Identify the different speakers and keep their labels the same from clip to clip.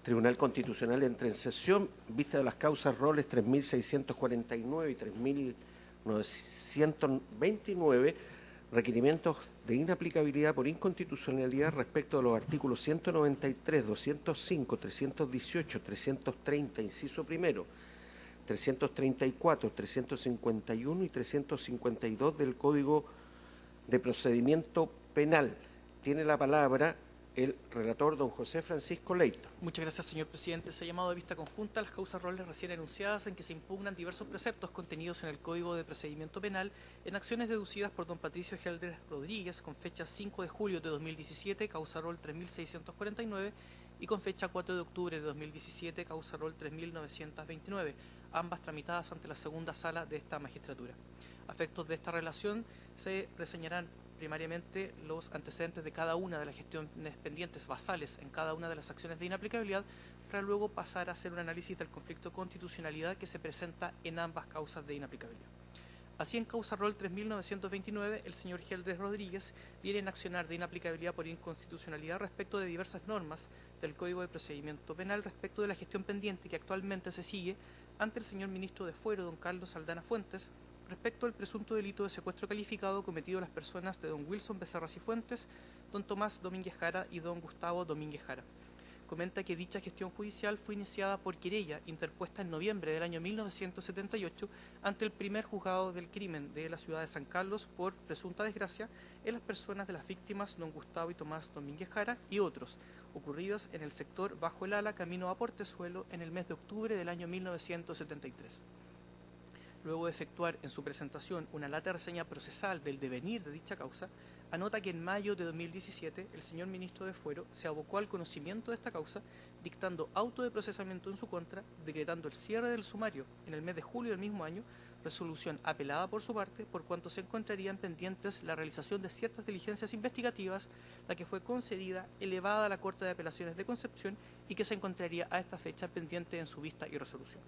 Speaker 1: Tribunal Constitucional entra en sesión, vista de las causas roles 3.649 y 3.929, requerimientos de inaplicabilidad por inconstitucionalidad respecto de los artículos 193, 205, 318, 330, inciso primero, 334, 351 y 352 del Código de Procedimiento Penal. Tiene la palabra el relator, don José Francisco Leito.
Speaker 2: Muchas gracias, señor presidente. Se ha llamado de vista conjunta las causas roles recién enunciadas en que se impugnan diversos preceptos contenidos en el Código de Procedimiento Penal en acciones deducidas por don Patricio Geldres Rodríguez con fecha 5 de julio de 2017, causa rol 3.649, y con fecha 4 de octubre de 2017, causa rol 3.929, ambas tramitadas ante la segunda sala de esta magistratura. A efectos de esta relación se reseñarán primariamente los antecedentes de cada una de las gestiones pendientes basales en cada una de las acciones de inaplicabilidad, para luego pasar a hacer un análisis del conflicto de constitucionalidad que se presenta en ambas causas de inaplicabilidad. Así, en causa rol 3.929, el señor Geldres Rodríguez viene en accionar de inaplicabilidad por inconstitucionalidad respecto de diversas normas del Código de Procedimiento Penal respecto de la gestión pendiente que actualmente se sigue ante el señor ministro de Fuero, don Carlos Aldana Fuentes, respecto al presunto delito de secuestro calificado cometido a las personas de don Wilson Becerra Cifuentes, don Tomás Domínguez Jara y don Gustavo Domínguez Jara. Comenta que dicha gestión judicial fue iniciada por querella interpuesta en noviembre del año 1978 ante el primer juzgado del crimen de la ciudad de San Carlos por presunta desgracia en las personas de las víctimas don Gustavo y Tomás Domínguez Jara y otros, ocurridas en el sector Bajo el Ala, camino a Portezuelo, en el mes de octubre del año 1973. Luego de efectuar en su presentación una lata de reseña procesal del devenir de dicha causa, anota que en mayo de 2017 el señor ministro de Fuero se abocó al conocimiento de esta causa, dictando auto de procesamiento en su contra, decretando el cierre del sumario en el mes de julio del mismo año, resolución apelada por su parte, por cuanto se encontrarían pendientes la realización de ciertas diligencias investigativas, la que fue concedida, elevada a la Corte de Apelaciones de Concepción y que se encontraría a esta fecha pendiente en su vista y resolución.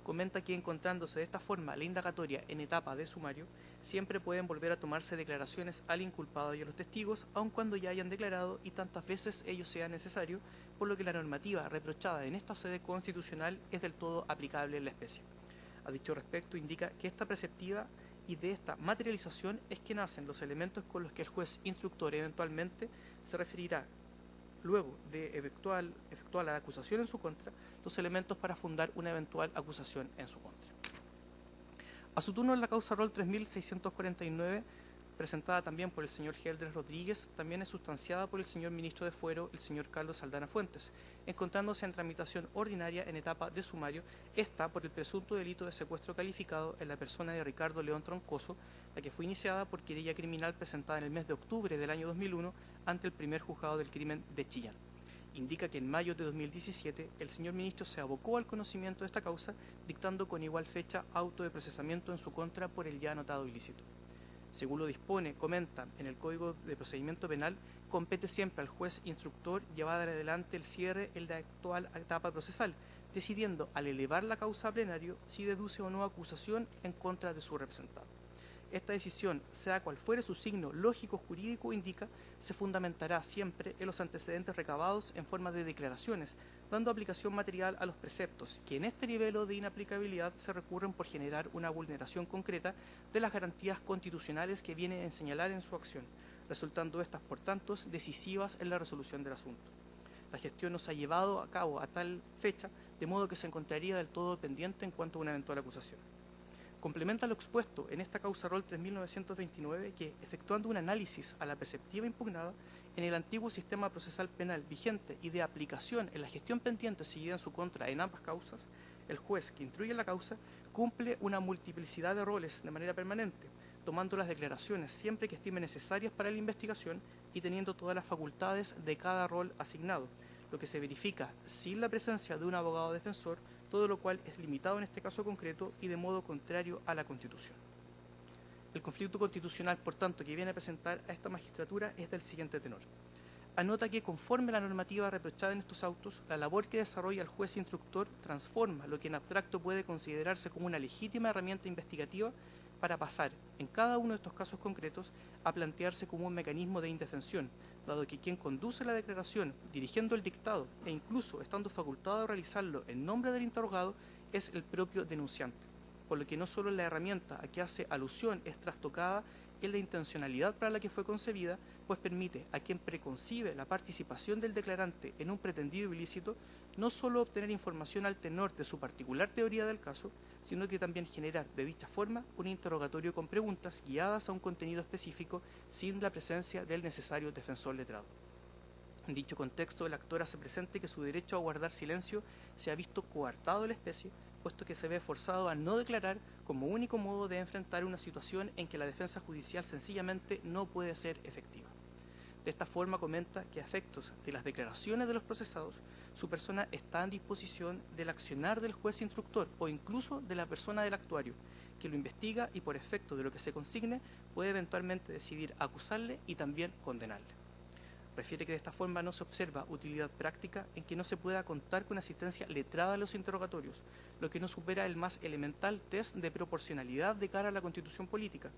Speaker 2: Comenta que, encontrándose de esta forma la indagatoria en etapa de sumario, siempre pueden volver a tomarse declaraciones al inculpado y a los testigos, aun cuando ya hayan declarado y tantas veces ello sea necesario, por lo que la normativa reprochada en esta sede constitucional es del todo aplicable en la especie. A dicho respecto, indica que esta preceptiva y de esta materialización es que nacen los elementos con los que el juez instructor eventualmente se referirá, luego de efectuar la acusación en su contra, los elementos para fundar una eventual acusación en su contra. A su turno, en la causa rol 3.649, presentada también por el señor Geldres Rodríguez, también es sustanciada por el señor ministro de Fuero, el señor Carlos Aldana Fuentes, encontrándose en tramitación ordinaria en etapa de sumario, esta por el presunto delito de secuestro calificado en la persona de Ricardo León Troncoso, la que fue iniciada por querella criminal presentada en el mes de octubre del año 2001 ante el primer juzgado del crimen de Chillán. Indica que en mayo de 2017 el señor ministro se abocó al conocimiento de esta causa, dictando con igual fecha auto de procesamiento en su contra por el ya anotado ilícito. Según lo dispone, comenta, en el Código de Procedimiento Penal, compete siempre al juez instructor llevar adelante el cierre en la actual etapa procesal, decidiendo al elevar la causa a plenario si deduce o no acusación en contra de su representado. Esta decisión, sea cual fuere su signo lógico-jurídico, indica, se fundamentará siempre en los antecedentes recabados en forma de declaraciones, dando aplicación material a los preceptos, que en este nivel de inaplicabilidad se recurren por generar una vulneración concreta de las garantías constitucionales que viene a señalar en su acción, resultando estas, por tanto, decisivas en la resolución del asunto. La gestión no se ha llevado a cabo a tal fecha, de modo que se encontraría del todo pendiente en cuanto a una eventual acusación. Complementa lo expuesto en esta causa rol 3.929 que, efectuando un análisis a la preceptiva impugnada, en el antiguo sistema procesal penal vigente y de aplicación en la gestión pendiente seguida en su contra en ambas causas, el juez que instruye la causa cumple una multiplicidad de roles de manera permanente, tomando las declaraciones siempre que estime necesarias para la investigación y teniendo todas las facultades de cada rol asignado, lo que se verifica sin la presencia de un abogado defensor, todo lo cual es limitado en este caso concreto y de modo contrario a la Constitución. El conflicto constitucional, por tanto, que viene a presentar a esta magistratura es del siguiente tenor. Anota que, conforme a la normativa reprochada en estos autos, la labor que desarrolla el juez instructor transforma lo que en abstracto puede considerarse como una legítima herramienta investigativa para pasar, en cada uno de estos casos concretos, a plantearse como un mecanismo de indefensión, dado que quien conduce la declaración, dirigiendo el dictado e incluso estando facultado a realizarlo en nombre del interrogado, es el propio denunciante, por lo que no solo la herramienta a que hace alusión es trastocada en la intencionalidad para la que fue concebida, pues permite a quien preconcibe la participación del declarante en un pretendido ilícito no solo obtener información al tenor de su particular teoría del caso, sino que también generar de dicha forma un interrogatorio con preguntas guiadas a un contenido específico sin la presencia del necesario defensor letrado. En dicho contexto, el actor hace presente que su derecho a guardar silencio se ha visto coartado de la especie, puesto que se ve forzado a no declarar como único modo de enfrentar una situación en que la defensa judicial sencillamente no puede ser efectiva. De esta forma comenta que a efectos de las declaraciones de los procesados, su persona está en disposición del accionar del juez instructor o incluso de la persona del actuario, que lo investiga y por efecto de lo que se consigne puede eventualmente decidir acusarle y también condenarle. Refiere que de esta forma no se observa utilidad práctica en que no se pueda contar con asistencia letrada a los interrogatorios, lo que no supera el más elemental test de proporcionalidad de cara a la Constitución política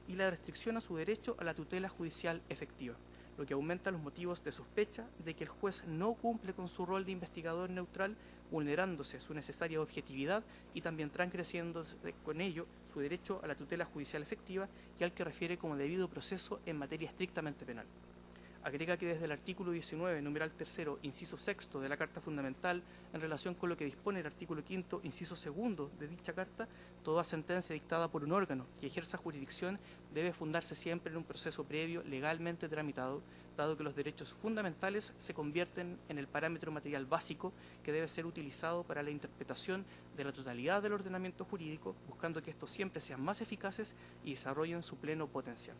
Speaker 2: y la restricción a su derecho a la tutela judicial efectiva, lo que aumenta los motivos de sospecha de que el juez no cumple con su rol de investigador neutral, vulnerándose su necesaria objetividad y también transgrediendo con ello su derecho a la tutela judicial efectiva y al que refiere como debido proceso en materia estrictamente penal. Agrega que desde el artículo 19, numeral 3, inciso 6 de la Carta Fundamental, en relación con lo que dispone el artículo 5, inciso 2 de dicha Carta, toda sentencia dictada por un órgano que ejerza jurisdicción debe fundarse siempre en un proceso previo legalmente tramitado, dado que los derechos fundamentales se convierten en el parámetro material básico que debe ser utilizado para la interpretación de la totalidad del ordenamiento jurídico, buscando que estos siempre sean más eficaces y desarrollen su pleno potencial.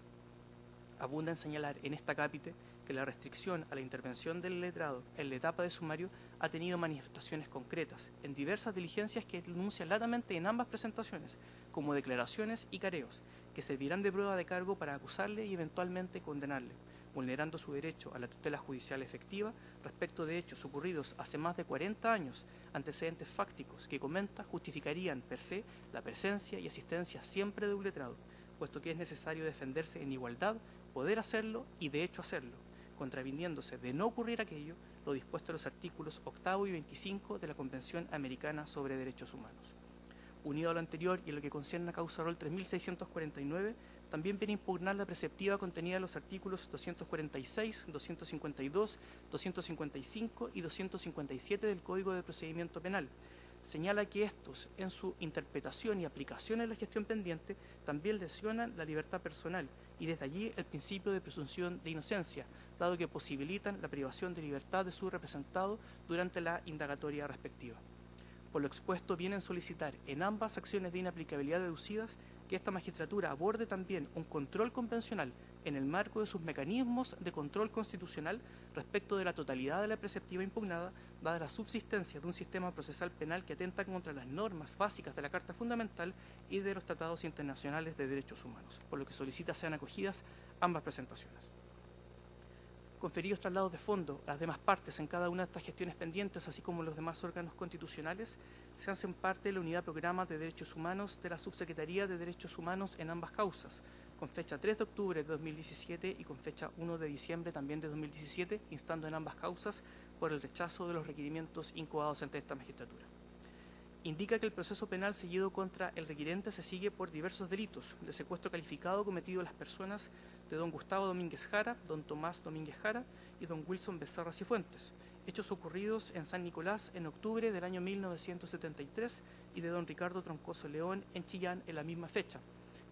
Speaker 2: Abunda en señalar en esta cápite que la restricción a la intervención del letrado en la etapa de sumario ha tenido manifestaciones concretas en diversas diligencias que denuncia latamente en ambas presentaciones, como declaraciones y careos, que servirán de prueba de cargo para acusarle y eventualmente condenarle, vulnerando su derecho a la tutela judicial efectiva respecto de hechos ocurridos hace más de 40 años, antecedentes fácticos que comenta justificarían per se la presencia y asistencia siempre de un letrado, puesto que es necesario defenderse en igualdad, poder hacerlo y de hecho hacerlo, contraviniéndose de no ocurrir aquello lo dispuesto en los artículos 8 y 25 de la Convención Americana sobre Derechos Humanos. Unido a lo anterior y a lo que concierne a causa rol 3649, también viene a impugnar la preceptiva contenida en los artículos 246, 252, 255 y 257 del Código de Procedimiento Penal. Señala que estos, en su interpretación y aplicación en la gestión pendiente, también lesionan la libertad personal y desde allí el principio de presunción de inocencia, dado que posibilitan la privación de libertad de su representado durante la indagatoria respectiva. Por lo expuesto, vienen a solicitar en ambas acciones de inaplicabilidad deducidas que esta magistratura aborde también un control convencional en el marco de sus mecanismos de control constitucional respecto de la totalidad de la preceptiva impugnada, dada la subsistencia de un sistema procesal penal que atenta contra las normas básicas de la Carta Fundamental y de los tratados internacionales de derechos humanos, por lo que solicita sean acogidas ambas presentaciones. Conferidos traslados de fondo a las demás partes en cada una de estas gestiones pendientes, así como los demás órganos constitucionales, se hacen parte de la Unidad Programa de Derechos Humanos de la Subsecretaría de Derechos Humanos en ambas causas, con fecha 3 de octubre de 2017 y con fecha 1 de diciembre también de 2017, instando en ambas causas por el rechazo de los requerimientos incoados ante esta magistratura. Indica que el proceso penal seguido contra el requirente se sigue por diversos delitos de secuestro calificado cometido a las personas de don Gustavo Domínguez Jara, don Tomás Domínguez Jara y don Wilson Becerra Cifuentes, hechos ocurridos en San Nicolás en octubre del año 1973 y de don Ricardo Troncoso León en Chillán en la misma fecha,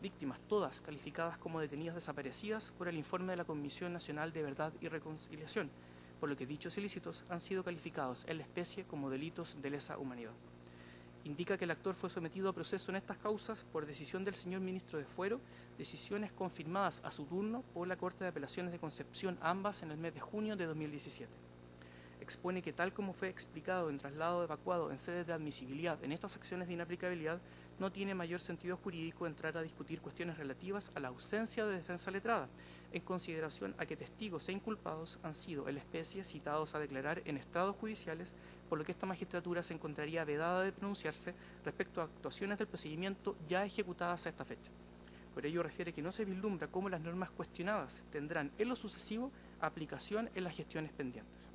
Speaker 2: víctimas todas calificadas como detenidas desaparecidas por el informe de la Comisión Nacional de Verdad y Reconciliación, por lo que dichos ilícitos han sido calificados en la especie como delitos de lesa humanidad. Indica que el actor fue sometido a proceso en estas causas por decisión del señor ministro de Fuero, decisiones confirmadas a su turno por la Corte de Apelaciones de Concepción, ambas en el mes de junio de 2017. Expone que tal como fue explicado en traslado evacuado en sede de admisibilidad en estas acciones de inaplicabilidad, no tiene mayor sentido jurídico entrar a discutir cuestiones relativas a la ausencia de defensa letrada, en consideración a que testigos e inculpados han sido en la especie citados a declarar en estrados judiciales, por lo que esta magistratura se encontraría vedada de pronunciarse respecto a actuaciones del procedimiento ya ejecutadas a esta fecha. Por ello refiere que no se vislumbra cómo las normas cuestionadas tendrán en lo sucesivo aplicación en las gestiones pendientes.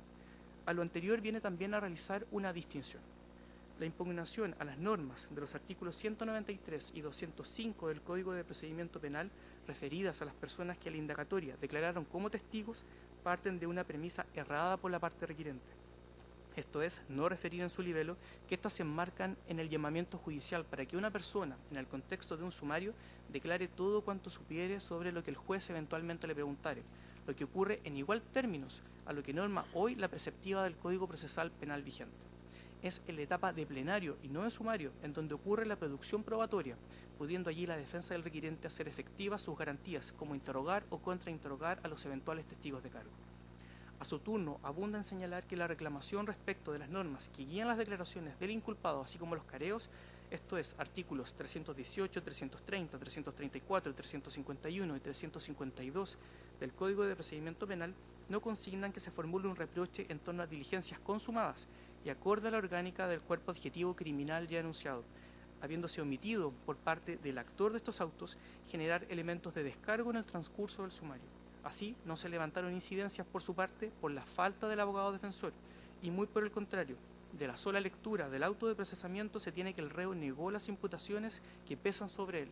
Speaker 2: A lo anterior viene también a realizar una distinción. La impugnación a las normas de los artículos 193 y 205 del Código de Procedimiento Penal referidas a las personas que a la indagatoria declararon como testigos parten de una premisa errada por la parte requirente. Esto es, no referir en su libelo que éstas se enmarcan en el llamamiento judicial para que una persona, en el contexto de un sumario, declare todo cuanto supiere sobre lo que el juez eventualmente le preguntare, lo que ocurre en igual términos a lo que norma hoy la preceptiva del Código Procesal Penal vigente. Es en la etapa de plenario y no de sumario en donde ocurre la producción probatoria, pudiendo allí la defensa del requirente hacer efectivas sus garantías, como interrogar o contrainterrogar a los eventuales testigos de cargo. A su turno, abunda en señalar que la reclamación respecto de las normas que guían las declaraciones del inculpado, así como los careos, esto es, artículos 318, 330, 334, 351 y 352 del Código de Procedimiento Penal, no consignan que se formule un reproche en torno a diligencias consumadas y acorde a la orgánica del cuerpo adjetivo criminal ya enunciado, habiéndose omitido por parte del actor de estos autos generar elementos de descargo en el transcurso del sumario. Así, no se levantaron incidencias por su parte por la falta del abogado defensor y muy por el contrario, de la sola lectura del auto de procesamiento se tiene que el reo negó las imputaciones que pesan sobre él,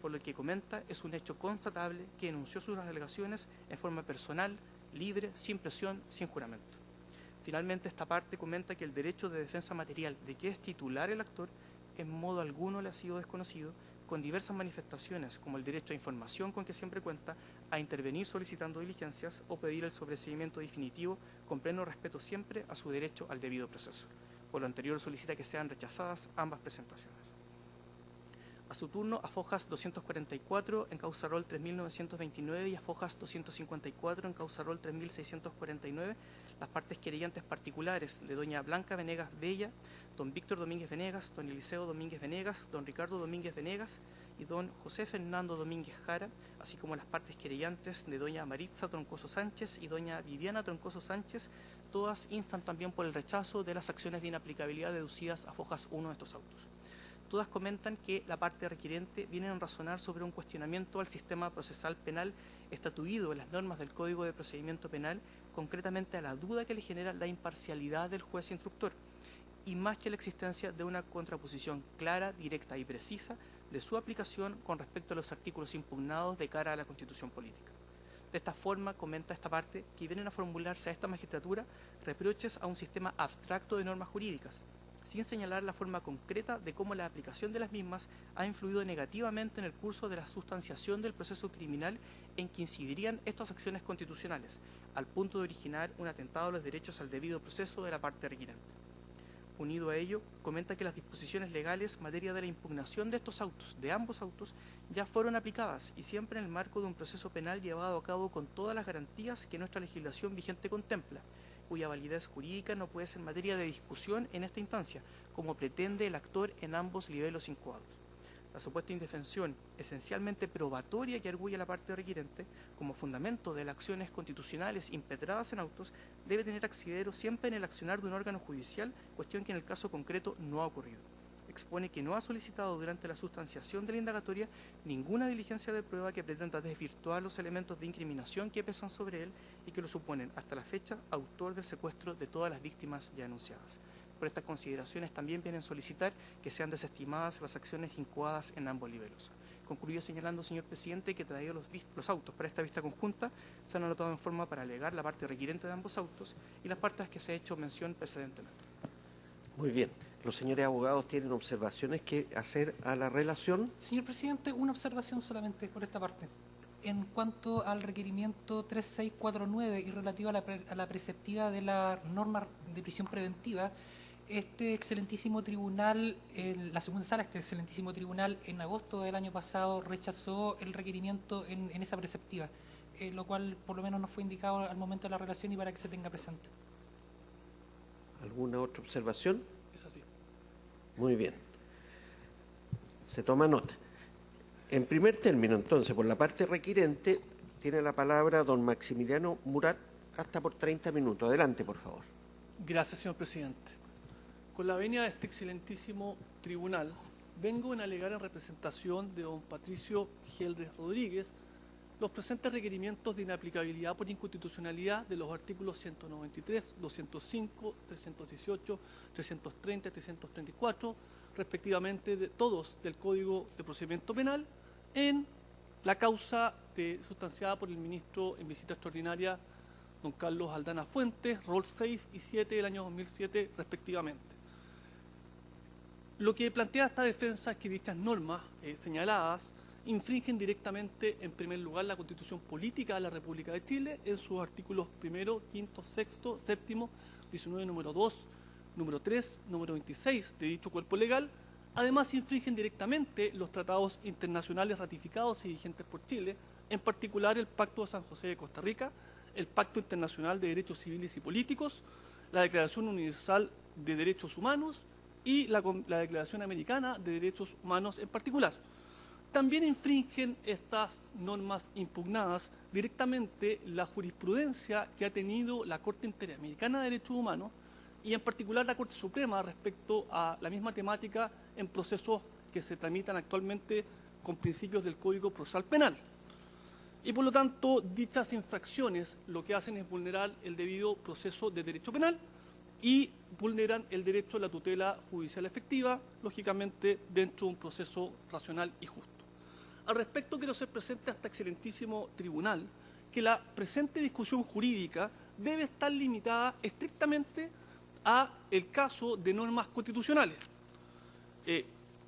Speaker 2: por lo que comenta es un hecho constatable que enunció sus alegaciones en forma personal, libre, sin presión, sin juramento. Finalmente, esta parte comenta que el derecho de defensa material de que es titular el actor en modo alguno le ha sido desconocido, con diversas manifestaciones, como el derecho a información con que siempre cuenta, a intervenir solicitando diligencias o pedir el sobreseimiento definitivo, con pleno respeto siempre a su derecho al debido proceso. Por lo anterior, solicita que sean rechazadas ambas presentaciones. A su turno, a Fojas 244 en causa rol 3929 y a Fojas 254 en causa rol 3649, las partes querellantes particulares de doña Blanca Venegas Bella, don Víctor Domínguez Venegas, don Eliseo Domínguez Venegas, don Ricardo Domínguez Venegas y don José Fernando Domínguez Jara, así como las partes querellantes de doña Maritza Troncoso Sánchez y doña Viviana Troncoso Sánchez, todas instan también por el rechazo de las acciones de inaplicabilidad deducidas a Fojas 1 de estos autos. Todas comentan que la parte requirente viene a razonar sobre un cuestionamiento al sistema procesal penal estatuido en las normas del Código de Procedimiento Penal, concretamente a la duda que le genera la imparcialidad del juez instructor, y más que la existencia de una contraposición clara, directa y precisa de su aplicación con respecto a los artículos impugnados de cara a la Constitución política. De esta forma, comenta esta parte, que vienen a formularse a esta magistratura reproches a un sistema abstracto de normas jurídicas, sin señalar la forma concreta de cómo la aplicación de las mismas ha influido negativamente en el curso de la sustanciación del proceso criminal en que incidirían estas acciones constitucionales, al punto de originar un atentado a los derechos al debido proceso de la parte requirente. Unido a ello, comenta que las disposiciones legales en materia de la impugnación de estos autos, de ambos autos, ya fueron aplicadas y siempre en el marco de un proceso penal llevado a cabo con todas las garantías que nuestra legislación vigente contempla, cuya validez jurídica no puede ser materia de discusión en esta instancia, como pretende el actor en ambos niveles incoados. La supuesta indefensión, esencialmente probatoria que arguye la parte requirente, como fundamento de las acciones constitucionales impetradas en autos, debe tener asidero siempre en el accionar de un órgano judicial, cuestión que en el caso concreto no ha ocurrido. Expone que no ha solicitado durante la sustanciación de la indagatoria ninguna diligencia de prueba que pretenda desvirtuar los elementos de incriminación que pesan sobre él y que lo suponen hasta la fecha autor del secuestro de todas las víctimas ya anunciadas. Por estas consideraciones también vienen a solicitar que sean desestimadas las acciones incoadas en ambos niveles. Concluyo señalando, señor presidente, que traídos los autos para esta vista conjunta se han anotado en forma para alegar la parte requirente de ambos autos y las partes que se ha hecho mención precedentemente.
Speaker 1: Muy bien. ¿Los señores abogados tienen observaciones que hacer a la relación?
Speaker 3: Señor presidente, una observación solamente por esta parte. En cuanto al requerimiento 3649 y relativo a la preceptiva de la norma de prisión preventiva, este excelentísimo tribunal, la segunda sala, este excelentísimo tribunal en agosto del año pasado rechazó el requerimiento en esa preceptiva, lo cual por lo menos nos fue indicado al momento de la relación y para que se tenga presente.
Speaker 1: ¿Alguna otra observación?
Speaker 2: Es así.
Speaker 1: Muy bien. Se toma nota. En primer término, entonces, por la parte requirente, tiene la palabra don Maximiliano Murat, hasta por 30 minutos. Adelante, por favor.
Speaker 4: Gracias, señor presidente. Con la venia de este excelentísimo tribunal,
Speaker 2: vengo en alegar en representación de don Patricio Geldres Rodríguez los presentes requerimientos de inaplicabilidad por inconstitucionalidad de los artículos 193, 205, 318, 330 y 334, respectivamente de todos del Código de Procedimiento Penal, en la causa sustanciada por el ministro en visita extraordinaria, don Carlos Aldana Fuentes, rol 6 y 7 del año 2007, respectivamente. Lo que plantea esta defensa es que dichas normas señaladas infringen directamente, en primer lugar, la Constitución Política de la República de Chile en sus artículos 1, 5, 6, 7, 19, número 2, número 3, número 26 de dicho cuerpo legal. Además, infringen directamente los tratados internacionales ratificados y vigentes por Chile, en particular el Pacto de San José de Costa Rica, el Pacto Internacional de Derechos Civiles y Políticos, la Declaración Universal de Derechos Humanos y la Declaración Americana de Derechos Humanos en particular. También infringen estas normas impugnadas directamente la jurisprudencia que ha tenido la Corte Interamericana de Derechos Humanos y en particular la Corte Suprema respecto a la misma temática en procesos que se tramitan actualmente con principios del Código Procesal Penal. Y por lo tanto, dichas infracciones lo que hacen es vulnerar el debido proceso de derecho penal y vulneran el derecho a la tutela judicial efectiva, lógicamente dentro de un proceso racional y justo. Al respecto, quiero hacer presente a este excelentísimo tribunal que la presente discusión jurídica debe estar limitada estrictamente a el caso de normas constitucionales.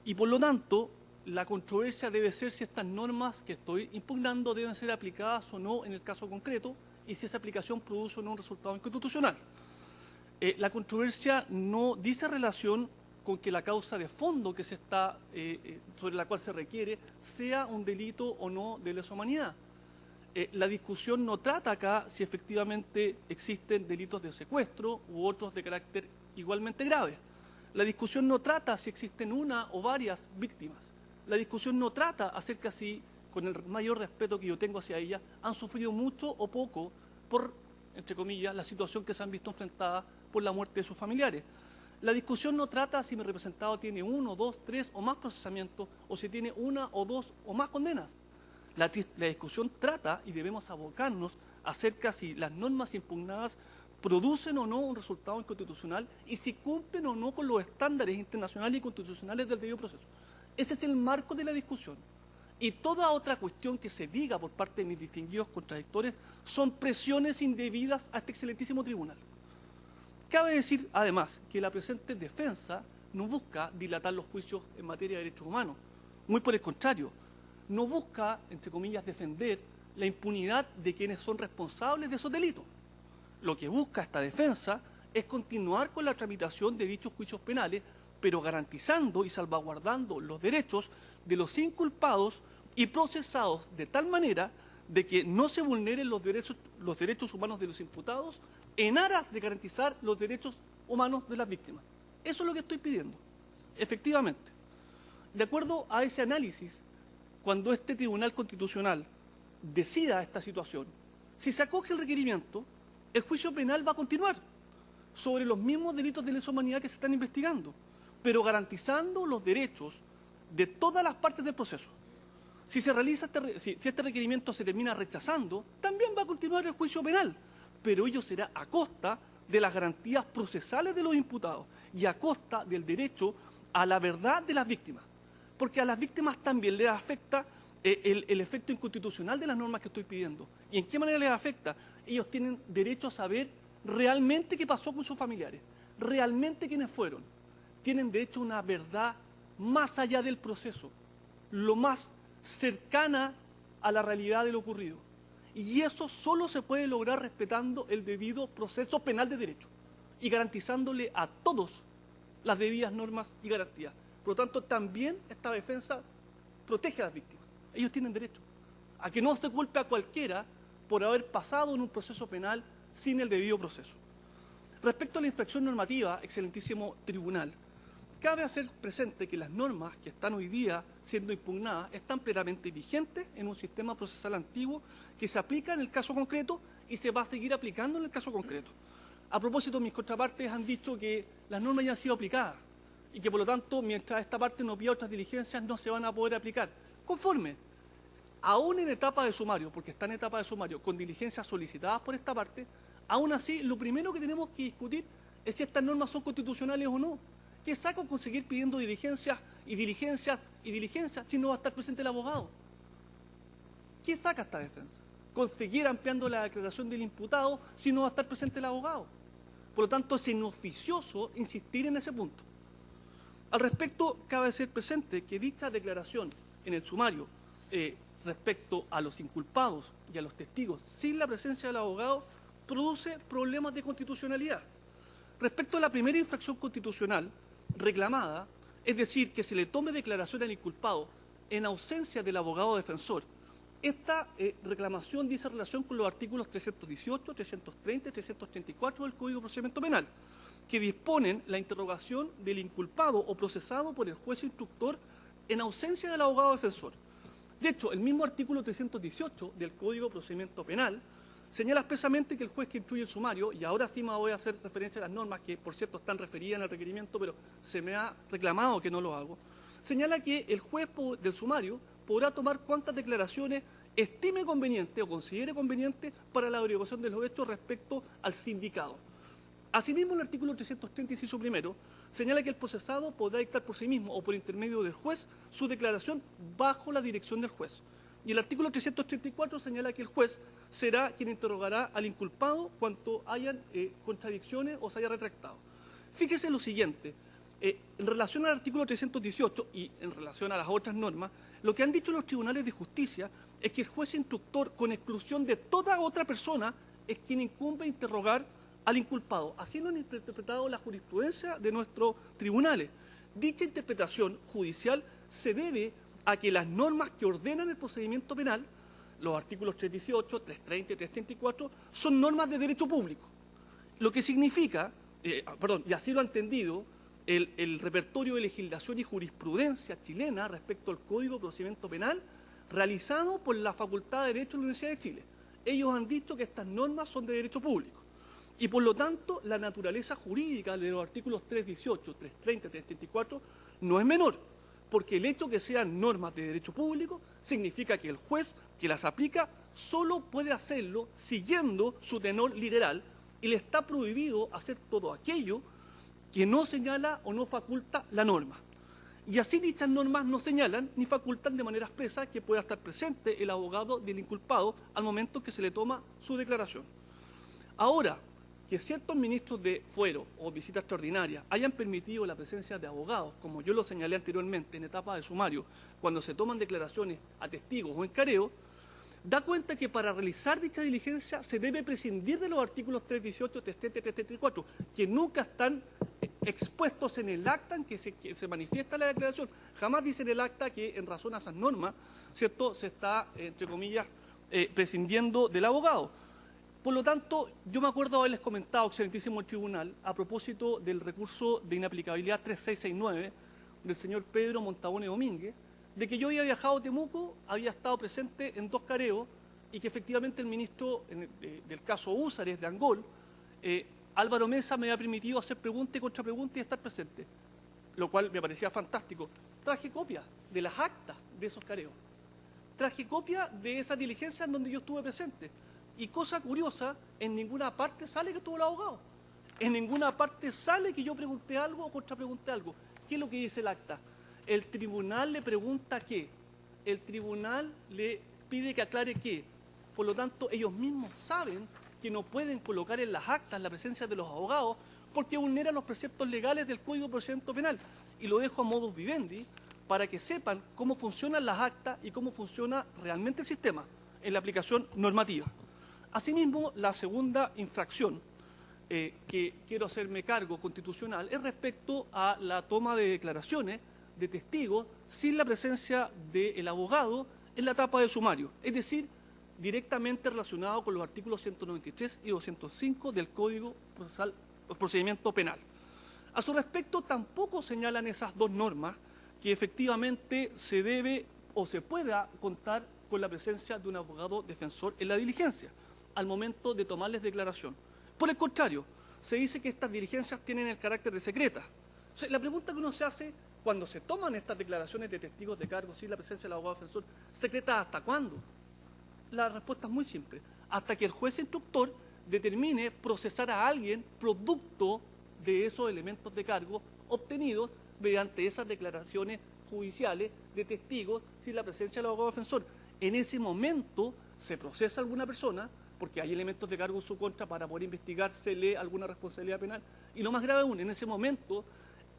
Speaker 2: Y por lo tanto, la controversia debe ser si estas normas que estoy impugnando deben ser aplicadas o no en el caso concreto y si esa aplicación produce o no un resultado inconstitucional. La controversia no dice relación con que la causa de fondo que se está, sobre la cual se requiere sea un delito o no de lesa humanidad. La discusión no trata acá si efectivamente existen delitos de secuestro u otros de carácter igualmente grave. La discusión no trata si existen una o varias víctimas. La discusión no trata acerca si, con el mayor respeto que yo tengo hacia ellas, han sufrido mucho o poco por, entre comillas, la situación que se han visto enfrentadas por la muerte de sus familiares. La discusión no trata si mi representado tiene 1, 2, 3 o más procesamientos o si tiene 1 o 2 o más condenas. La discusión trata, y debemos abocarnos, acerca si las normas impugnadas producen o no un resultado inconstitucional y si cumplen o no con los estándares internacionales y constitucionales del debido proceso. Ese es el marco de la discusión. Y toda otra cuestión que se diga por parte de mis distinguidos contradictores son presiones indebidas a este excelentísimo tribunal. Cabe decir, además, que la presente defensa no busca dilatar los juicios en materia de derechos humanos. Muy por el contrario, no busca, entre comillas, defender la impunidad de quienes son responsables de esos delitos. Lo que busca esta defensa es continuar con la tramitación de dichos juicios penales, pero garantizando y salvaguardando los derechos de los inculpados y procesados de tal manera de que no se vulneren los derechos humanos de los imputados en aras de garantizar los derechos humanos de las víctimas. Eso es lo que estoy pidiendo, efectivamente. De acuerdo a ese análisis, cuando este Tribunal Constitucional decida esta situación, si se acoge el requerimiento, el juicio penal va a continuar sobre los mismos delitos de lesa humanidad que se están investigando, pero garantizando los derechos de todas las partes del proceso. Si se realiza si este requerimiento se termina rechazando, también va a continuar el juicio penal, pero ello será a costa de las garantías procesales de los imputados y a costa del derecho a la verdad de las víctimas, porque a las víctimas también les afecta el efecto inconstitucional de las normas que estoy pidiendo. ¿Y en qué manera les afecta? Ellos tienen derecho a saber realmente qué pasó con sus familiares, realmente quiénes fueron. Tienen derecho a una verdad más allá del proceso, lo más cercana a la realidad de lo ocurrido. Y eso solo se puede lograr respetando el debido proceso penal de derecho y garantizándole a todos las debidas normas y garantías. Por lo tanto, también esta defensa protege a las víctimas. Ellos tienen derecho a que no se culpe a cualquiera por haber pasado en un proceso penal sin el debido proceso. Respecto a la infracción normativa, excelentísimo tribunal, cabe hacer presente que las normas que están hoy día siendo impugnadas están plenamente vigentes en un sistema procesal antiguo que se aplica en el caso concreto y se va a seguir aplicando en el caso concreto. A propósito, mis contrapartes han dicho que las normas ya han sido aplicadas.
Speaker 4: y que por lo tanto, mientras esta parte no pida otras diligencias, no se van a poder aplicar. Conforme, aún en etapa de sumario, porque está en etapa de sumario, con diligencias solicitadas por esta parte, aún así, lo primero que tenemos que discutir es si estas normas son constitucionales o no. ¿Qué saco con seguir pidiendo diligencias y diligencias y diligencias si no va a estar presente el abogado? ¿Qué saca esta defensa? Conseguir ampliando la declaración del imputado si no va a estar presente el abogado. Por lo tanto, es inoficioso insistir en ese punto. Al respecto, cabe ser presente que dicha declaración en el sumario respecto a los inculpados y a los testigos sin la presencia del abogado produce problemas de constitucionalidad. Respecto a la primera infracción constitucional reclamada, es decir, que se le tome declaración al inculpado en ausencia del abogado defensor, esta reclamación dice relación con los artículos 318, 330 y 334 del Código de Procedimiento Penal, que disponen la interrogación del inculpado o procesado por el juez instructor en ausencia del abogado defensor. De hecho, el mismo artículo 318 del Código de Procedimiento Penal señala expresamente que el juez que instruye el sumario, y ahora sí me voy a hacer referencia a las normas que, por cierto, están referidas en el requerimiento, pero se me ha reclamado que no lo hago, señala que el juez del sumario podrá tomar cuantas declaraciones estime conveniente o considere conveniente para la averiguación de los hechos respecto al sindicado. Asimismo, el artículo 330, inciso primero, señala que el procesado podrá dictar por sí mismo o por intermedio del juez su declaración bajo la dirección del juez. Y el artículo 334 señala que el juez será quien interrogará al inculpado cuanto hayan contradicciones o se haya retractado. Fíjese lo siguiente, en relación al artículo 318 y en relación a las otras normas, lo que han dicho los tribunales de justicia es que el juez instructor, con exclusión de toda otra persona, es quien incumbe interrogar al inculpado. Así lo han interpretado la jurisprudencia de nuestros tribunales. Dicha interpretación judicial se debe a que las normas que ordenan el procedimiento penal, los artículos 318, 330 y 334, son normas de derecho público. Lo que significa, y así lo ha entendido el repertorio de legislación y jurisprudencia chilena respecto al Código de Procedimiento Penal, realizado por la Facultad de Derecho de la Universidad de Chile. Ellos han dicho que estas normas son de derecho público. Y por lo tanto, la naturaleza jurídica de los artículos 318, 330 y 334 no es menor, porque el hecho que sean normas de derecho público significa que el juez que las aplica solo puede hacerlo siguiendo su tenor literal y le está prohibido hacer todo aquello que no señala o no faculta la norma. Y así dichas normas no señalan ni facultan de manera expresa que pueda estar presente el abogado del inculpado al momento que se le toma su declaración. Ahora, que ciertos ministros de fuero o visita extraordinaria hayan permitido la presencia de abogados, como yo lo señalé anteriormente en etapa de sumario, cuando se toman declaraciones a testigos o en careo, da cuenta que para realizar dicha diligencia se debe prescindir de los artículos 318, 330 y 334, que nunca están expuestos en el acta en que se manifiesta la declaración. Jamás dice en el acta que en razón a esas normas, ¿cierto?, se está, entre comillas, prescindiendo del abogado. Por lo tanto, yo me acuerdo haberles comentado, excelentísimo tribunal, a propósito del recurso de inaplicabilidad 3669 del señor Pedro Montabone Domínguez, de que yo había viajado a Temuco, había estado presente en 2 careos y que efectivamente el ministro del caso Húsares de Angol, Álvaro Mesa, me había permitido hacer preguntas y contrapreguntas y estar presente, lo cual me parecía fantástico. Traje copia de las actas de esos careos, traje copia de esas diligencias en donde yo estuve presente. Y cosa curiosa, en ninguna parte sale que estuvo el abogado. En ninguna parte sale que yo pregunté algo o contrapregunté algo. ¿Qué es lo que dice el acta? El tribunal le pregunta qué. El tribunal le pide que aclare qué. Por lo tanto, ellos mismos saben que no pueden colocar en las actas la presencia de los abogados porque vulneran los preceptos legales del Código de Procedimiento Penal. Y lo dejo a modus vivendi para que sepan cómo funcionan las actas y cómo funciona realmente el sistema en la aplicación normativa. Asimismo, la segunda infracción que quiero hacerme cargo constitucional es respecto a la toma de declaraciones de testigos sin la presencia del abogado en la etapa de sumario, es decir, directamente relacionado con los artículos 193 y 205 del Código Procedimiento Penal. A su respecto, tampoco señalan esas 2 normas que efectivamente se debe o se pueda contar con la presencia de un abogado defensor en la diligencia al momento de tomarles declaración. Por el contrario, se dice que estas diligencias tienen el carácter de secretas O sea, la pregunta que uno se hace cuando se toman estas declaraciones de testigos de cargo sin la presencia del abogado defensor, ¿secretas hasta cuándo? La respuesta es muy simple. Hasta que el juez instructor determine procesar a alguien producto de esos elementos de cargo obtenidos mediante esas declaraciones judiciales de testigos sin la presencia del abogado defensor. En ese momento se procesa a alguna persona, porque hay elementos de cargo en su contra para poder investigársele alguna responsabilidad penal. Y lo más grave aún, en ese momento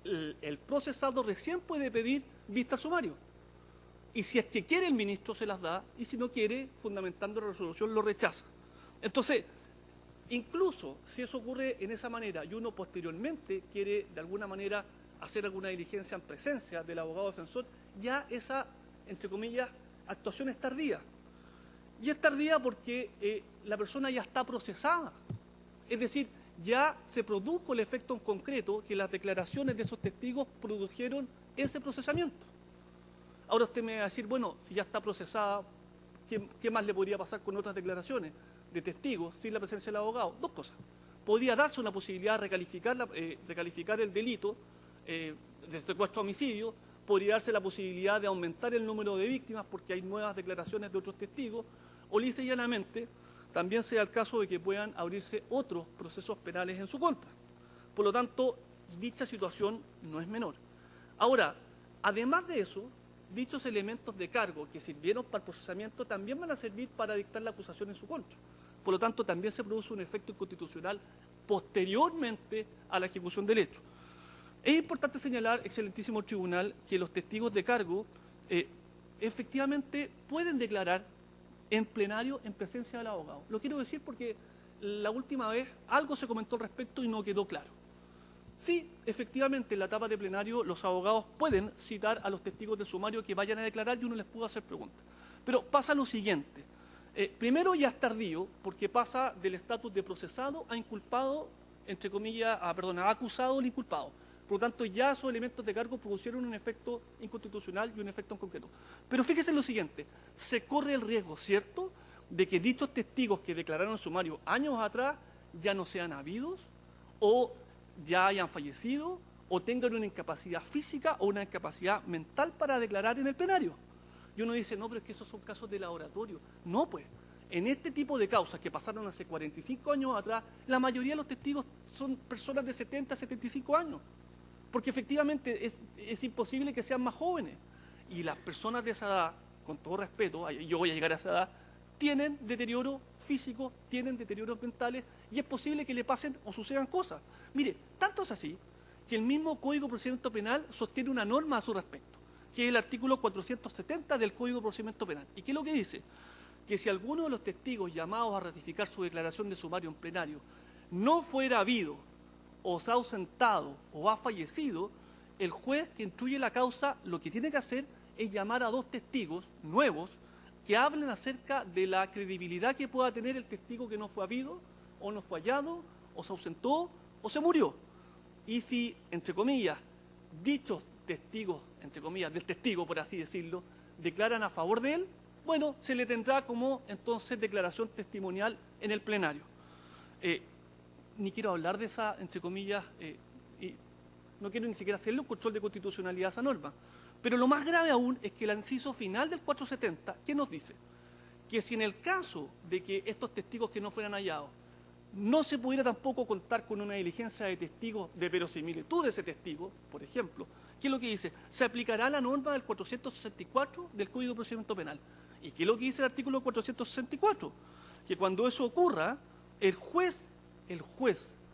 Speaker 4: el procesado recién puede pedir vista al sumario. Y si es que quiere el ministro se las da, y si no quiere, fundamentando la resolución, lo rechaza. Entonces, incluso si eso ocurre en esa manera y uno posteriormente quiere de alguna manera hacer alguna diligencia en presencia del abogado defensor, ya esa, entre comillas, actuación es tardía. Y es tardía porque la persona ya está procesada. Es decir, ya se produjo el efecto en concreto que las declaraciones de esos testigos produjeron ese procesamiento. Ahora usted me va a decir, bueno, si ya está procesada, ¿qué más le podría pasar con otras declaraciones de testigos sin la presencia del abogado? Dos cosas. Podría darse una posibilidad de recalificar el delito de secuestro a homicidio, podría darse la posibilidad de aumentar el número de víctimas porque hay nuevas declaraciones de otros testigos, o lisa y llanamente también sea el caso de que puedan abrirse otros procesos penales en su contra. Por lo tanto, dicha situación no es menor. Ahora, además de eso, dichos elementos de cargo que sirvieron para el procesamiento también van a servir para dictar la acusación en su contra. Por lo tanto, también se produce un efecto inconstitucional posteriormente a la ejecución del hecho. Es importante señalar, excelentísimo tribunal, que los testigos de cargo efectivamente pueden declarar en plenario en presencia del abogado. Lo quiero decir porque la última vez algo se comentó al respecto y no quedó claro. Sí, efectivamente, en la etapa de plenario los abogados pueden citar a los testigos del sumario que vayan a declarar y uno les puede hacer preguntas. Pero pasa lo siguiente. Primero ya es tardío porque pasa del estatus de procesado a inculpado, entre comillas, a acusado o inculpado. Por lo tanto, ya esos elementos de cargo producieron un efecto inconstitucional y un efecto en concreto. Pero fíjese en lo siguiente, se corre el riesgo, ¿cierto?, de que dichos testigos que declararon en sumario años atrás ya no sean habidos o ya hayan fallecido o tengan una incapacidad física o una incapacidad mental para declarar en el plenario. Y uno dice, no, pero es que esos son casos de laboratorio. No, pues, en este tipo de causas que pasaron hace 45 años atrás, la mayoría de los testigos son personas de 70 a 75 años. Porque efectivamente es imposible que sean más jóvenes. Y las personas de esa edad, con todo respeto, yo voy a llegar a esa edad, tienen deterioro físico, tienen deterioros mentales y es posible que le pasen o sucedan cosas. Mire, tanto es así que el mismo Código de Procedimiento Penal sostiene una norma a su respecto, que es el artículo 470 del Código de Procedimiento Penal. ¿Y qué es lo que dice? Que si alguno de los testigos llamados a ratificar su declaración de sumario en plenario no fuera habido o se ha ausentado o ha fallecido, el juez que instruye la causa lo que tiene que hacer es llamar a dos testigos nuevos que hablen acerca de la credibilidad que pueda tener el testigo que no fue habido o no fue hallado o se ausentó o se murió. Y si, entre comillas, dichos testigos, entre comillas, del testigo, por así decirlo, declaran a favor de él, bueno, se le tendrá como entonces declaración testimonial en el plenario. Ni quiero hablar de esa, entre comillas, y no quiero ni siquiera hacerle un control de constitucionalidad a esa norma. Pero lo más grave aún es que el inciso final del 470, ¿qué nos dice? Que si en el caso de que estos testigos que no fueran hallados, no se pudiera tampoco contar con una diligencia de testigos de verosimilitud de ese testigo, por ejemplo, ¿qué es lo que dice? Se aplicará la norma del 464 del Código de Procedimiento Penal. ¿Y qué es lo que dice el artículo 464? Que cuando eso ocurra, el juez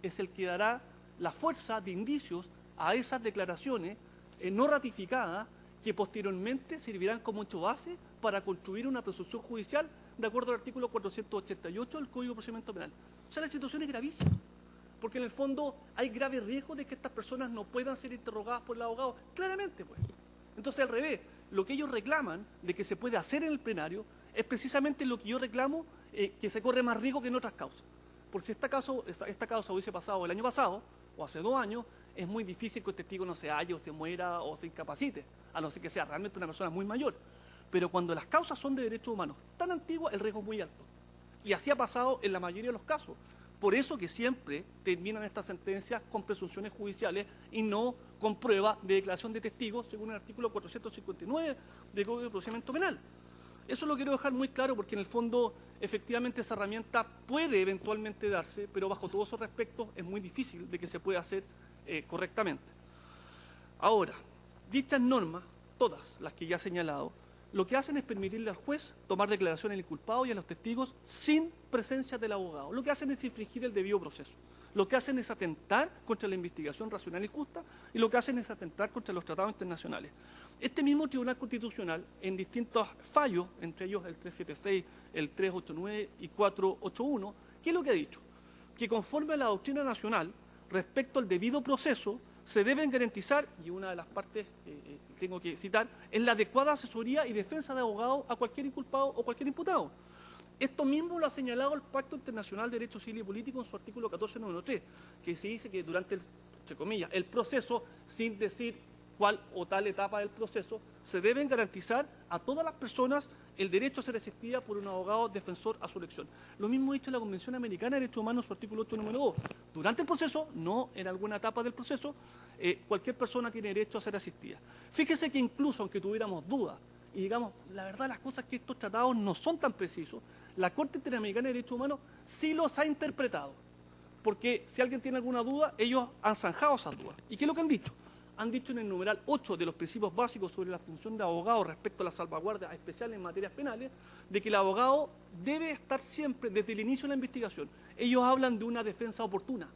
Speaker 4: es el que dará la fuerza de indicios a esas declaraciones no ratificadas que posteriormente servirán como hecho base para construir una presunción judicial de acuerdo al artículo 488 del Código de Procedimiento Penal. O sea, la situación es gravísima, porque en el fondo hay grave riesgo de que estas personas no puedan ser interrogadas por el abogado, claramente, pues. Entonces, al revés, lo que ellos reclaman de que se puede hacer en el plenario es precisamente lo que yo reclamo, que se corre más riesgo que en otras causas. Porque si esta causa hubiese pasado el año pasado, o hace 2 años, es muy difícil que el testigo no se halle o se muera o se incapacite, a no ser que sea realmente una persona muy mayor. Pero cuando las causas son de derechos humanos tan antiguas, el riesgo es muy alto. Y así ha pasado en la mayoría de los casos. Por eso que siempre terminan estas sentencias con presunciones judiciales y no con prueba de declaración de testigos, según el artículo 459 del Código de Procedimiento Penal. Eso lo quiero dejar muy claro porque en el fondo efectivamente esa herramienta puede eventualmente darse, pero bajo todos esos aspectos es muy difícil de que se pueda hacer correctamente. Ahora, dichas normas, todas las que ya he señalado, lo que hacen es permitirle al juez tomar declaración al inculpado y a los testigos sin presencia del abogado. Lo que hacen es infringir el debido proceso. Lo que hacen es atentar contra la investigación racional y justa y lo que hacen es atentar contra los tratados internacionales. Este mismo Tribunal Constitucional, en distintos fallos, entre ellos el 376, el 389 y 481, ¿qué es lo que ha dicho? Que conforme a la doctrina nacional, respecto al debido proceso, se deben garantizar, y una de las partes que tengo que citar, es la adecuada asesoría y defensa de abogado a cualquier inculpado o cualquier imputado. Esto mismo lo ha señalado el Pacto Internacional de Derecho Civil y Político en su artículo 14, número 3, que se dice que durante el, entre comillas, el proceso, sin decir cuál o tal etapa del proceso, se deben garantizar a todas las personas el derecho a ser asistida por un abogado defensor a su elección. Lo mismo ha dicho la Convención Americana de Derechos Humanos en su artículo 8, número 2. Durante el proceso, no en alguna etapa del proceso, cualquier persona tiene derecho a ser asistida. Fíjese que incluso aunque tuviéramos dudas, y digamos, la verdad las cosas que estos tratados no son tan precisos, la Corte Interamericana de Derechos Humanos sí los ha interpretado. Porque si alguien tiene alguna duda, ellos han zanjado esas dudas. ¿Y qué es lo que han dicho? Han dicho en el numeral 8 de los principios básicos sobre la función de abogado respecto a las salvaguardas especiales en materias penales, de que el abogado debe estar siempre desde el inicio de la investigación. Ellos hablan de una defensa oportuna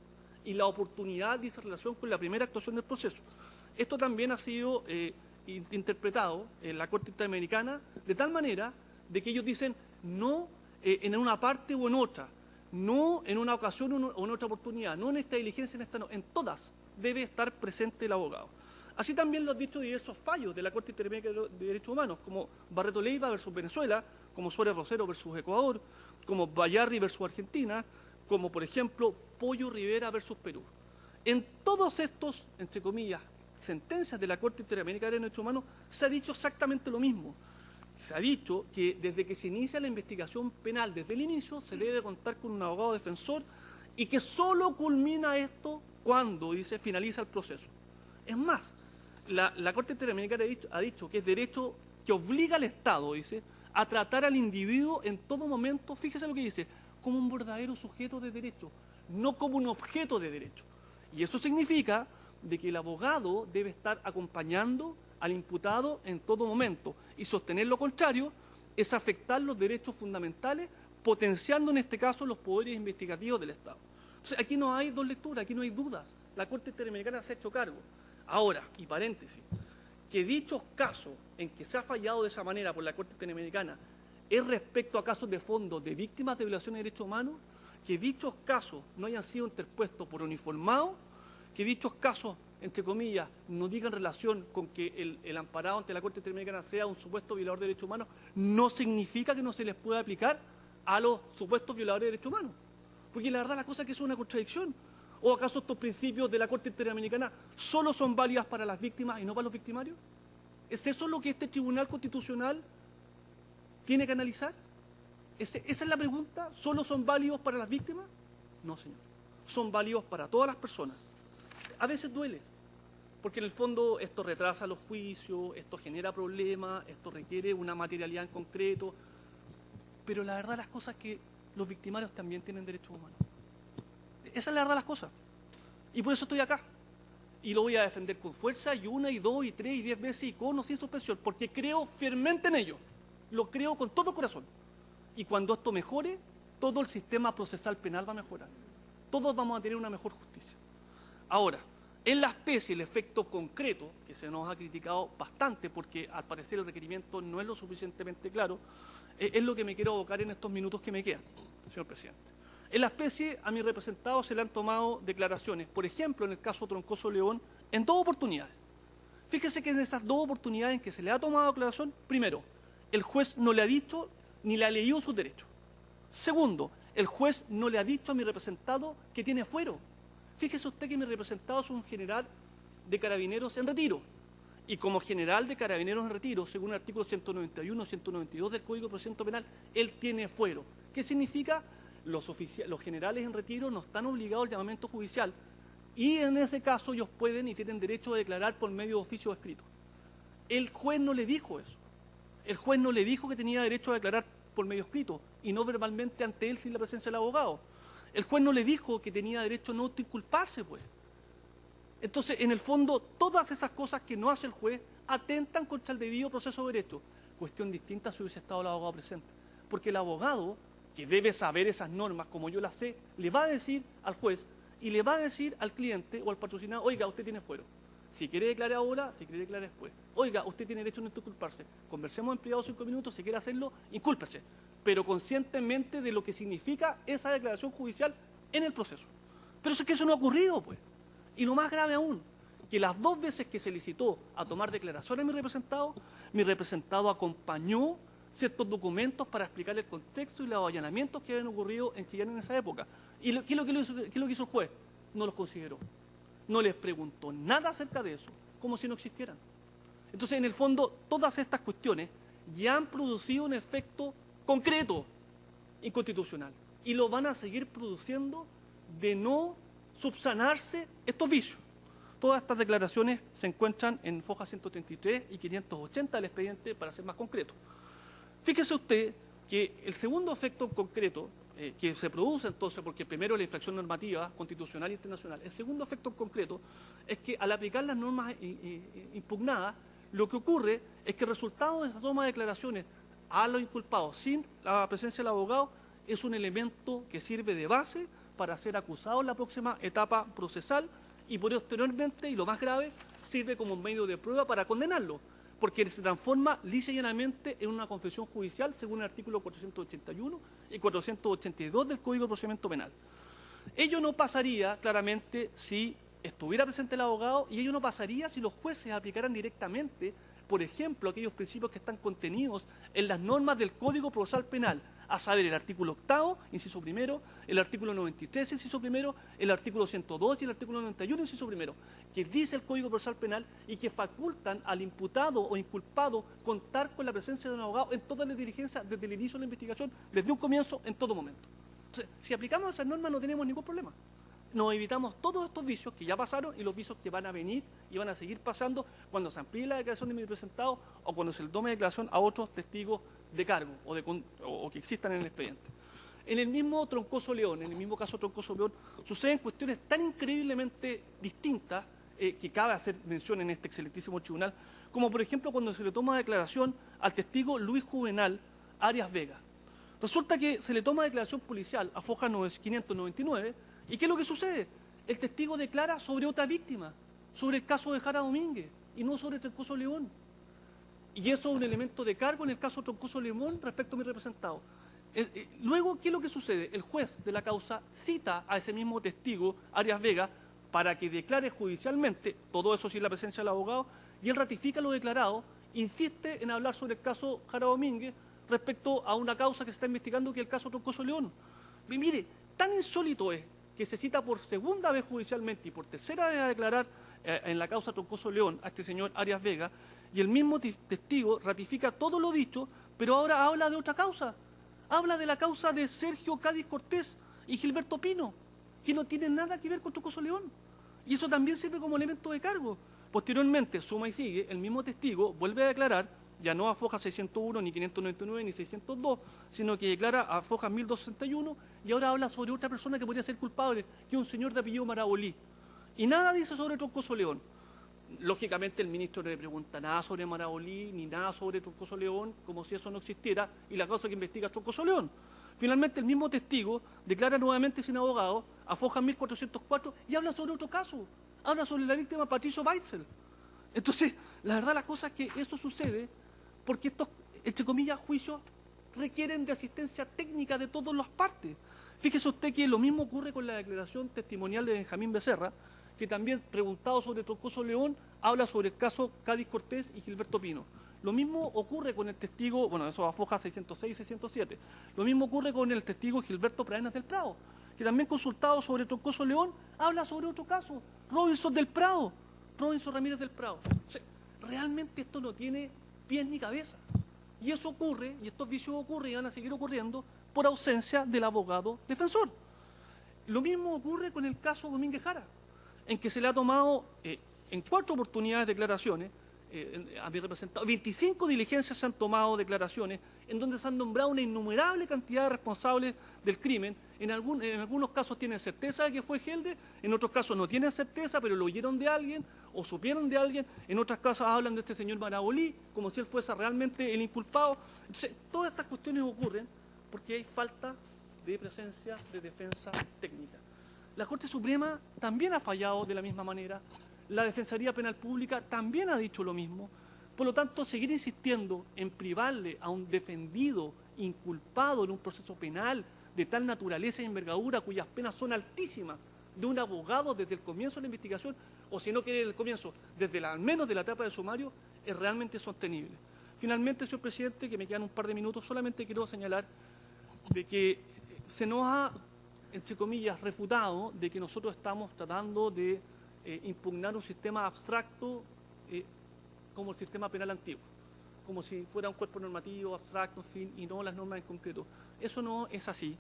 Speaker 4: y la oportunidad dice relación con la primera actuación del proceso. Esto también ha sido interpretado en la Corte Interamericana de tal manera de que ellos dicen no en una parte o en otra, no en una ocasión o en otra oportunidad, no en esta diligencia, en esta no, en todas debe estar presente el abogado. Así también lo han dicho diversos fallos de la Corte Interamericana de Derechos Humanos, como Barreto Leiva versus Venezuela, como Suárez Rosero versus Ecuador, como Bayarri versus Argentina, como por ejemplo Pollo Rivera versus Perú. En todos estos, entre comillas, sentencias de la Corte Interamericana de Derechos Humanos se ha dicho exactamente lo mismo. Se ha dicho que desde que se inicia la investigación penal, desde el inicio, se debe contar con un abogado defensor y que solo culmina esto cuando, dice, finaliza el proceso. Es más, la Corte Interamericana ha dicho que es derecho que obliga al Estado, dice, a tratar al individuo en todo momento, fíjese lo que dice, como un verdadero sujeto de derecho, no como un objeto de derecho. Y eso significa de que el abogado debe estar acompañando al imputado en todo momento y sostener lo contrario es afectar los derechos fundamentales, potenciando en este caso los poderes investigativos del Estado. Entonces, aquí no hay dos lecturas, aquí no hay dudas. La Corte Interamericana se ha hecho cargo. Ahora, y paréntesis, que dichos casos en que se ha fallado de esa manera por la Corte Interamericana es respecto a casos de fondo de víctimas de violación de derechos humanos, que dichos casos no hayan sido interpuestos por uniformados, que dichos casos, entre comillas, no digan relación con que el amparado ante la Corte Interamericana sea un supuesto violador de derechos humanos, no significa que no se les pueda aplicar a los supuestos violadores de derechos humanos. Porque la verdad la cosa es que es una contradicción. ¿O acaso estos principios de la Corte Interamericana solo son válidas para las víctimas y no para los victimarios? ¿Es eso lo que este Tribunal Constitucional tiene que analizar? ¿Esa es la pregunta? ¿Solo son válidos para las víctimas? No, señor. Son válidos para todas las personas. A veces duele, porque en el fondo esto retrasa los juicios, esto genera problemas, esto requiere una materialidad en concreto, pero la verdad las cosas es que los victimarios también tienen derechos humanos. Esa es la verdad las cosas. Y por eso estoy acá. Y lo voy a defender con fuerza, y 1, y 2, y 3, y 10 veces, y con o sin suspensión, porque creo firmemente en ello. Lo creo con todo corazón. Y cuando esto mejore, todo el sistema procesal penal va a mejorar. Todos vamos a tener una mejor justicia. Ahora, en la especie, el efecto concreto, que se nos ha criticado bastante porque al parecer el requerimiento no es lo suficientemente claro, es lo que me quiero abocar en estos minutos que me quedan, señor presidente. En la especie, a mi representado se le han tomado declaraciones, por ejemplo, en el caso Troncoso León, en 2 oportunidades. Fíjese que en esas 2 oportunidades en que se le ha tomado declaración, primero, el juez no le ha dicho ni le ha leído sus derechos. Segundo, el juez no le ha dicho a mi representado que tiene fuero. Fíjese usted que mi representado es un general de carabineros en retiro. Y como general de carabineros en retiro, según el artículo 191 y 192 del Código de Procedimiento Penal, él tiene fuero. ¿Qué significa? los generales en retiro no están obligados al llamamiento judicial y en ese caso ellos pueden y tienen derecho a declarar por medio de oficio escrito. El juez no le dijo eso. El juez no le dijo que tenía derecho a declarar por medio escrito y no verbalmente ante él sin la presencia del abogado. El juez no le dijo que tenía derecho a no autoinculparse, pues. Entonces, en el fondo, todas esas cosas que no hace el juez atentan contra el debido proceso de derecho. Cuestión distinta si hubiese estado el abogado presente. Porque el abogado, que debe saber esas normas como yo las sé, le va a decir al juez y le va a decir al cliente o al patrocinado, oiga, usted tiene fuero. Si quiere declarar ahora, si quiere declarar después. Oiga, usted tiene derecho a no inculparse. Conversemos en privado 5 minutos, si quiere hacerlo, incúlpese. Pero conscientemente de lo que significa esa declaración judicial en el proceso. Pero eso es que eso no ha ocurrido, pues. Y lo más grave aún, que las 2 veces que se licitó a tomar declaración a mi representado acompañó ciertos documentos para explicar el contexto y los allanamientos que habían ocurrido en Chillán en esa época. ¿Y qué es lo que hizo el juez? No los consideró. No les preguntó nada acerca de eso, como si no existieran. Entonces, en el fondo, todas estas cuestiones ya han producido un efecto concreto inconstitucional y lo van a seguir produciendo de no subsanarse estos vicios. Todas estas declaraciones se encuentran en fojas 133 y 580 del expediente, para ser más concreto. Fíjese usted que el segundo efecto concreto que se produce entonces, porque primero la infracción normativa constitucional e internacional, el segundo efecto concreto es que al aplicar las normas impugnadas, lo que ocurre es que el resultado de esa toma de declaraciones a los inculpados sin la presencia del abogado es un elemento que sirve de base para ser acusado en la próxima etapa procesal y posteriormente, y lo más grave, sirve como un medio de prueba para condenarlo, porque se transforma lisa y llanamente en una confesión judicial según el artículo 481 y 482 del Código de Procedimiento Penal. Ello no pasaría claramente si estuviera presente el abogado y ello no pasaría si los jueces aplicaran directamente, por ejemplo, aquellos principios que están contenidos en las normas del Código Procesal Penal, a saber, el artículo 8º, inciso primero, el artículo 93, inciso primero, el artículo 102 y el artículo 91, inciso primero, que dice el Código Procesal Penal y que facultan al imputado o inculpado contar con la presencia de un abogado en todas las diligencias desde el inicio de la investigación, desde un comienzo, en todo momento. Entonces, si aplicamos esas normas no tenemos ningún problema. Nos evitamos todos estos vicios que ya pasaron y los vicios que van a venir y van a seguir pasando cuando se amplíe la declaración de mi representado o cuando se le tome declaración a otros testigos de cargo o que existan en el expediente. En el mismo Troncoso León, en el mismo caso Troncoso León, suceden cuestiones tan increíblemente distintas que cabe hacer mención en este excelentísimo tribunal, como por ejemplo cuando se le toma declaración al testigo Luis Juvenal Arias Vega. Resulta que se le toma declaración policial a foja 599, ¿y qué es lo que sucede? El testigo declara sobre otra víctima, sobre el caso de Jara Domínguez, y no sobre Troncoso León. Y eso es un elemento de cargo en el caso de Troncoso León respecto a mi representado. Luego, ¿qué es lo que sucede? El juez de la causa cita a ese mismo testigo, Arias Vega, para que declare judicialmente, todo eso sin la presencia del abogado, y él ratifica lo declarado, insiste en hablar sobre el caso Jara Domínguez respecto a una causa que se está investigando, que es el caso Troncoso León. Y mire, tan insólito es que se cita por segunda vez judicialmente y por tercera vez a declarar en la causa Troncoso León a este señor Arias Vega, y el mismo testigo ratifica todo lo dicho, pero ahora habla de otra causa. Habla de la causa de Sergio Cádiz Cortés y Gilberto Pino, que no tiene nada que ver con Troncoso León. Y eso también sirve como elemento de cargo. Posteriormente, suma y sigue, el mismo testigo vuelve a declarar, ya no a fojas 601, ni 599, ni 602, sino que declara a fojas 1261, y ahora habla sobre otra persona que podría ser culpable, que es un señor de apellido Marabolí. Y nada dice sobre Troncoso León. Lógicamente el ministro no le pregunta nada sobre Marabolí, ni nada sobre Troncoso León, como si eso no existiera, y la causa que investiga es Troncoso León. Finalmente el mismo testigo declara nuevamente sin abogado a foja 1404 y habla sobre otro caso, habla sobre la víctima Patricio Weitzel. Entonces, la verdad la cosa es que eso sucede porque estos, entre comillas, juicios requieren de asistencia técnica de todas las partes. Fíjese usted que lo mismo ocurre con la declaración testimonial de Benjamín Becerra, que también, preguntado sobre Troncoso León, habla sobre el caso Cádiz Cortés y Gilberto Pino. Lo mismo ocurre con el testigo, bueno, eso a foja 606 y 607. Lo mismo ocurre con el testigo Gilberto Pradenas del Prado, que también consultado sobre Troncoso León, habla sobre otro caso, Robinson del Prado, Robinson Ramírez del Prado. O sea, realmente esto no tiene pies ni cabeza. Y eso ocurre, y estos vicios ocurren y van a seguir ocurriendo, por ausencia del abogado defensor. Lo mismo ocurre con el caso Domínguez Jara, en que se le ha tomado en 4 oportunidades declaraciones a mi representado, 25 diligencias se han tomado declaraciones en donde se han nombrado una innumerable cantidad de responsables del crimen. En algunos casos tienen certeza de que fue Helder, en otros casos no tienen certeza, pero lo oyeron de alguien o supieron de alguien, en otras casos hablan de este señor Marabolí como si él fuese realmente el inculpado. Entonces, todas estas cuestiones ocurren porque hay falta de presencia de defensa técnica. La Corte Suprema también ha fallado de la misma manera. La Defensoría Penal Pública también ha dicho lo mismo. Por lo tanto, seguir insistiendo en privarle a un defendido inculpado en un proceso penal de tal naturaleza y envergadura, cuyas penas son altísimas, de un abogado desde el comienzo de la investigación, o si no que desde el comienzo, al menos de la etapa de sumario, es realmente sostenible. Finalmente, señor presidente, que me quedan un par de minutos, solamente quiero señalar de que se nos ha, entre comillas, refutado de que nosotros estamos tratando de impugnar un sistema abstracto como el sistema penal antiguo, como si fuera un cuerpo normativo abstracto, en fin, y no las normas en concreto. Eso no es así.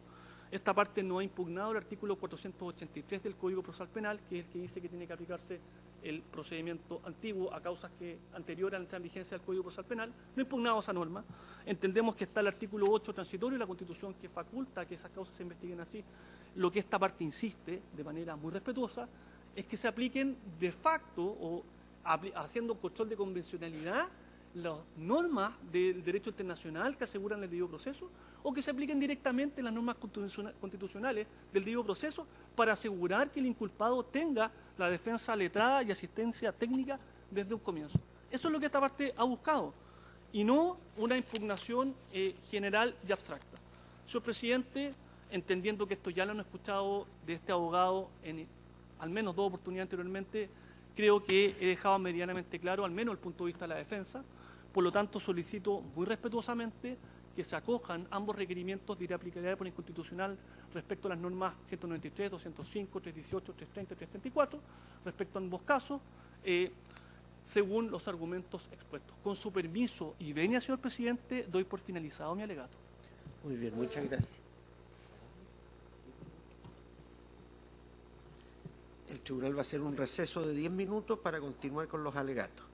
Speaker 4: Esta parte no ha impugnado el artículo 483 del Código Procesal Penal, que es el que dice que tiene que aplicarse el procedimiento antiguo a causas anteriores a la entrada en vigencia del Código Procesal Penal. No ha impugnado esa norma. Entendemos que está el artículo 8 transitorio de la Constitución que faculta que esas causas se investiguen así. Lo que esta parte insiste, de manera muy respetuosa, es que se apliquen de facto o haciendo control de convencionalidad las normas del derecho internacional que aseguran el debido proceso, o que se apliquen directamente las normas constitucionales del debido proceso para asegurar que el inculpado tenga la defensa letrada y asistencia técnica desde un comienzo. Eso es lo que esta parte ha buscado, y no una impugnación general y abstracta. Señor presidente, entendiendo que esto ya lo han escuchado de este abogado en al menos 2 oportunidades anteriormente, creo que he dejado medianamente claro, al menos el punto de vista de la defensa. Por lo tanto, solicito muy respetuosamente que se acojan ambos requerimientos de inaplicabilidad por inconstitucional respecto a las normas 193, 205, 318, 330 y 334, respecto a ambos casos, según los argumentos expuestos. Con su permiso y venia, señor presidente, doy por finalizado mi alegato.
Speaker 1: Muy bien, muchas gracias. El tribunal va a hacer un receso de 10 minutos para continuar con los alegatos.